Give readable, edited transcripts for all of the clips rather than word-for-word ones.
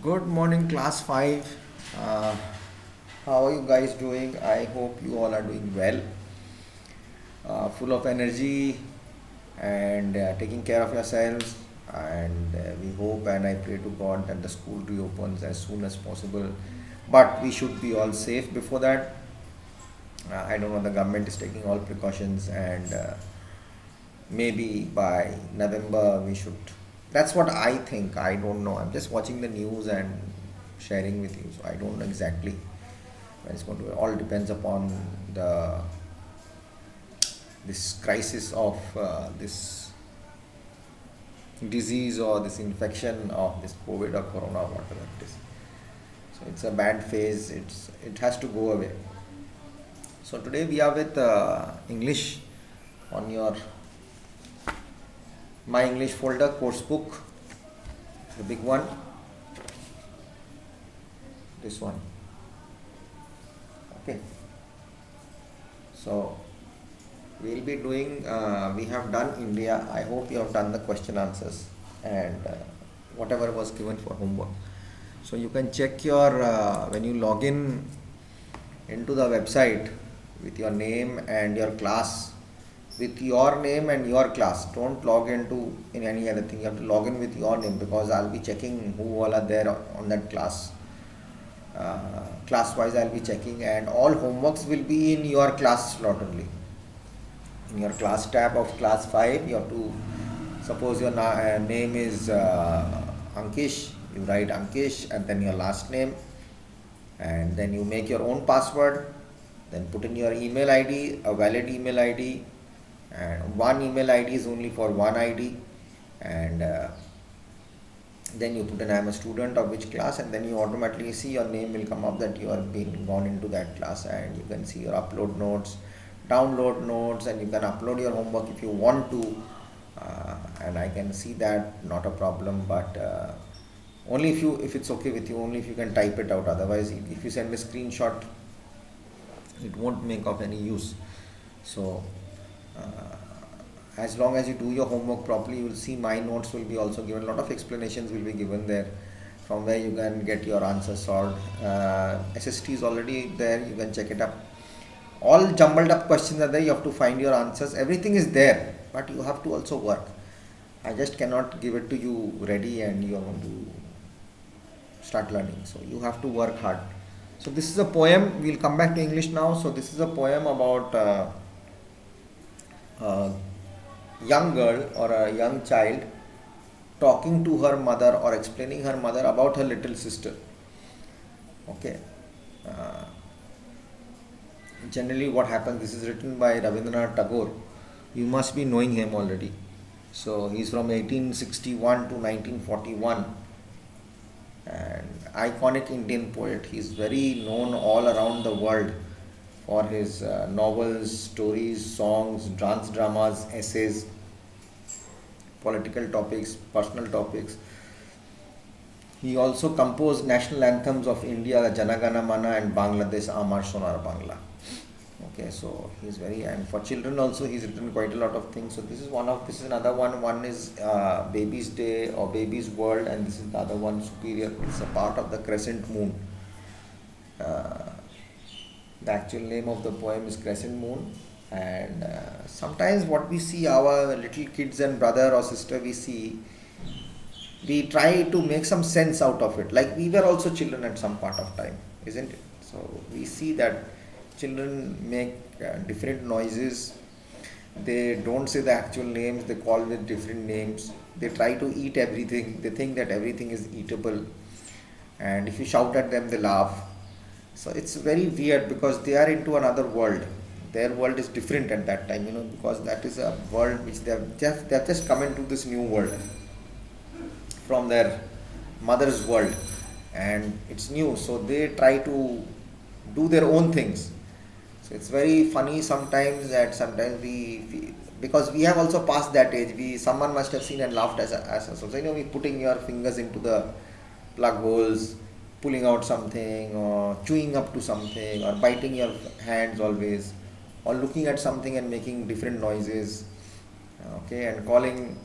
Good morning, class 5. Uh, how are you guys doing? I hope you all are doing well, full of energy and taking care of yourselves. And we hope and I pray to God that the school reopens as soon as possible. But we should be all safe before that. I don't know, the government is taking all precautions, and maybe by November we should. That's what I think. I don't know. I'm just watching the news and sharing with you, so I don't know exactly when it's going to. It all depends upon the this crisis of this disease or this infection of this COVID or Corona, whatever it is. So it's a bad phase. It has to go away. So today we are with English on your My English folder, course book, the big one, this one. Okay. So we'll be doing, we have done India. I hope you have done the question answers and whatever was given for homework. So you can check your, when you log in into the website with your name and your class, with your name and your class. Don't log into in any other thing. You have to log in with your name, because I'll be checking who all are there on that class. Class wise I'll be checking, and all homeworks will be in your class slot only. In your class tab of class 5, you have to, suppose your name is Ankish, you write Ankish and then your last name, and then you make your own password, then put in your email ID, a valid email ID, and one email ID is only for one ID, and then you put in I'm a student of which class, and then you automatically see your name will come up that you are being gone into that class, and you can see your upload notes, download notes, and you can upload your homework if you want to, and I can see that, not a problem, but only if it's okay with you, only if you can type it out. Otherwise, if you send a screenshot, it won't make of any use. So as long as you do your homework properly, you will see my notes will be also given. A lot of explanations will be given there, from where you can get your answers solved. SST is already there, you can check it up. All jumbled up questions are there, you have to find your answers. Everything is there, but you have to also work. I just cannot give it to you ready and you are going to start learning. So you have to work hard. So this is a poem. We'll come back to English now. So this is a poem about a young girl or a young child talking to her mother or explaining her mother about her little sister. Okay. Uh, Generally, what happens? This is written by Rabindranath Tagore. You must be knowing him already. So he's from 1861 to 1941, and iconic Indian poet. He's very known all around the world for his novels, stories, songs, dance dramas, essays, political topics, personal topics. He also composed national anthems of India, Janagana Mana, and Bangladesh, Amar Sonar Bangla. Okay, so he's very, and for children also he's written quite a lot of things. So this is another one. One is Baby's Day or Baby's World, and this is the other one, Superior. It's a part of the crescent moon. Uh, the actual name of the poem is Crescent Moon, and sometimes what we see, our little kids and brother or sister, we try to make some sense out of it. Like we were also children at some part of time, isn't it? So we see that children make different noises. They don't say the actual names, they call with different names. They try to eat everything. They think that everything is eatable, and if you shout at them, they laugh. So it's very weird, because they are into another world. Their world is different at that time, because that is a world which they have just come into this new world from their mother's world, and it's new, so they try to do their own things. So it's very funny sometimes, that sometimes because we have also passed that age, someone must have seen and laughed as us. So we putting your fingers into the plug holes, pulling out something, or chewing up to something, or biting your hands always, or looking at something and making different noises. Okay, and calling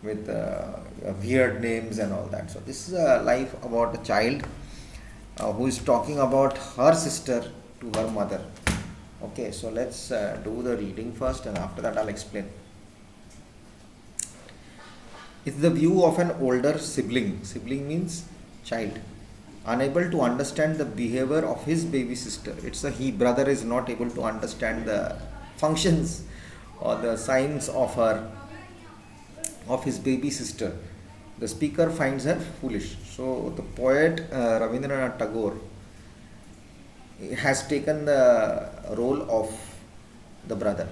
with weird names and all that. So this is a life about a child who is talking about her sister to her mother. Okay, so let's do the reading first, and after that I'll explain. It's the view of an older sibling. Sibling means child. Unable to understand the behavior of his baby sister. It's a he. Brother is not able to understand the functions or the signs of his baby sister. The speaker finds her foolish. So the poet Rabindranath Tagore has taken the role of the brother,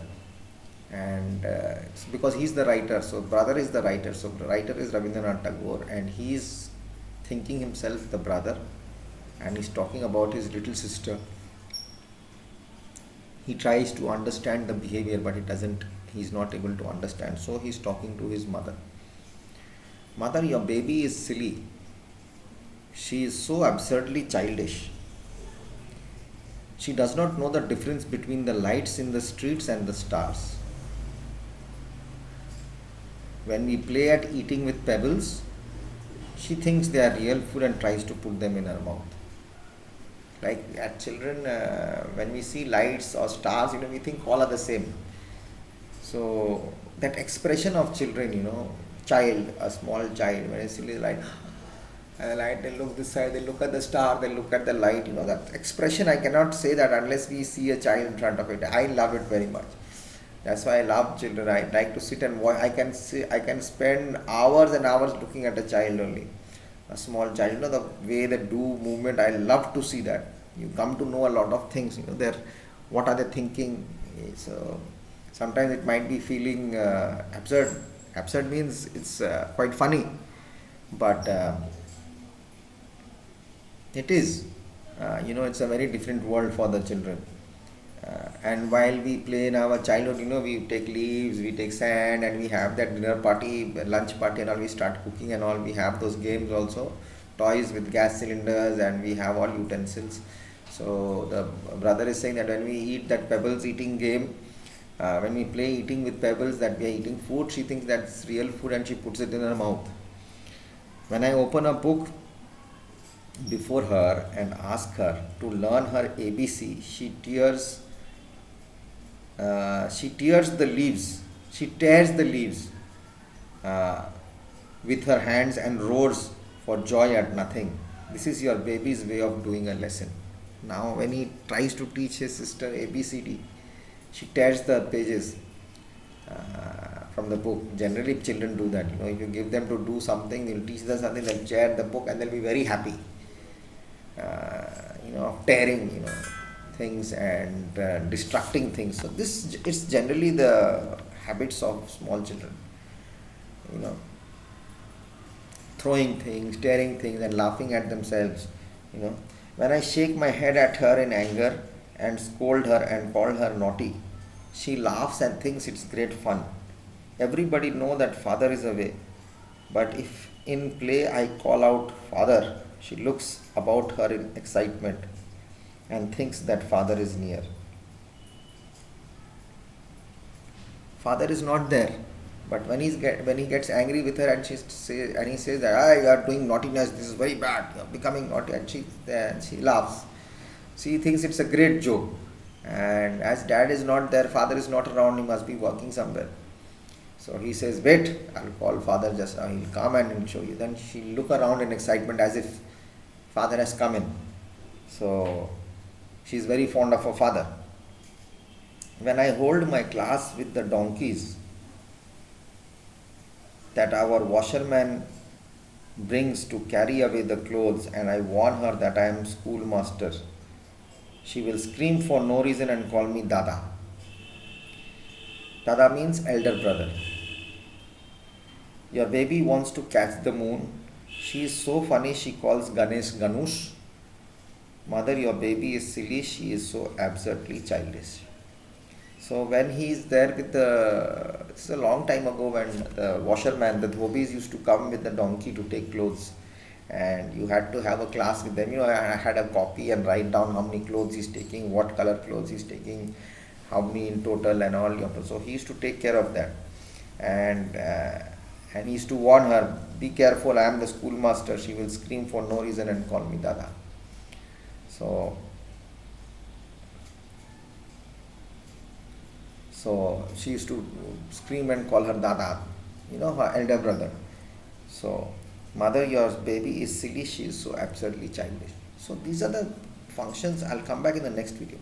and it's because he's the writer. So brother is the writer. So the writer is Rabindranath Tagore, and he is thinking himself the brother, and he's talking about his little sister. He tries to understand the behavior, but he's not able to understand. So he's talking to his mother. Mother, your baby is silly. She is so absurdly childish. She does not know the difference between the lights in the streets and the stars. When we play at eating with pebbles, she thinks they are real food and tries to put them in her mouth. Like at children, when we see lights or stars, we think all are the same. So that expression of children, child, a small child, when I see the light, and the light, they look this side, they look at the star, they look at the light, that expression, I cannot say that unless we see a child in front of it. I love it very much. That's why I love children. I like to sit and watch. I can spend hours and hours looking at a child only. A small child, the way they do movement, I love to see that. You come to know a lot of things, what are they thinking. So sometimes it might be feeling absurd. Absurd means it's quite funny, but it is, it's a very different world for the children. And while we play in our childhood, we take leaves, we take sand, and we have that dinner party, lunch party, and all. We start cooking and all. We have those games also, toys with gas cylinders, and we have all utensils. So the brother is saying that when we eat that pebbles eating game, when we play eating with pebbles, that we are eating food, she thinks that's real food and she puts it in her mouth. When I open a book before her and ask her to learn her ABC, she tears the leaves. She tears the leaves with her hands and roars for joy at nothing. This is your baby's way of doing a lesson. Now, when he tries to teach his sister ABCD, she tears the pages from the book. Generally, children do that. If you give them to do something, they'll teach them something, they'll tear the book and they'll be very happy. Of tearing, things and destructing things. So this it's generally the habits of small children. Throwing things, tearing things, and laughing at themselves. When I shake my head at her in anger and scold her and call her naughty, she laughs and thinks it's great fun. Everybody know that father is away, but if in play I call out father, she looks about her in excitement and thinks that father is near. Father is not there, but when he gets angry with her and he says that you are doing naughtiness, this is very bad, you are becoming naughty, and she laughs. She thinks it's a great joke, and as dad is not there, father is not around, he must be working somewhere. So he says, wait, I'll call father just now, he'll come and he'll show you. Then she'll look around in excitement as if father has come in. So she's very fond of her father. When I hold my class with the donkeys that our washerman brings to carry away the clothes, and I warn her that I am schoolmaster, she will scream for no reason and call me Dada. Dada means elder brother. Your baby wants to catch the moon. She is so funny, she calls Ganesh Ganush. Mother, your baby is silly, she is so absurdly childish. So when he is there with this is a long time ago, when the washerman, the dhobis used to come with the donkey to take clothes, and you had to have a class with them. I had a copy and write down how many clothes he's taking, what color clothes he's taking, how many in total and all. So he used to take care of that. And And he used to warn her, be careful, I am the schoolmaster. She will scream for no reason and call me Dada. So, she used to scream and call her Dada, her elder brother. So, mother, your baby is silly, she is so absurdly childish. So, these are the functions. I'll come back in the next video.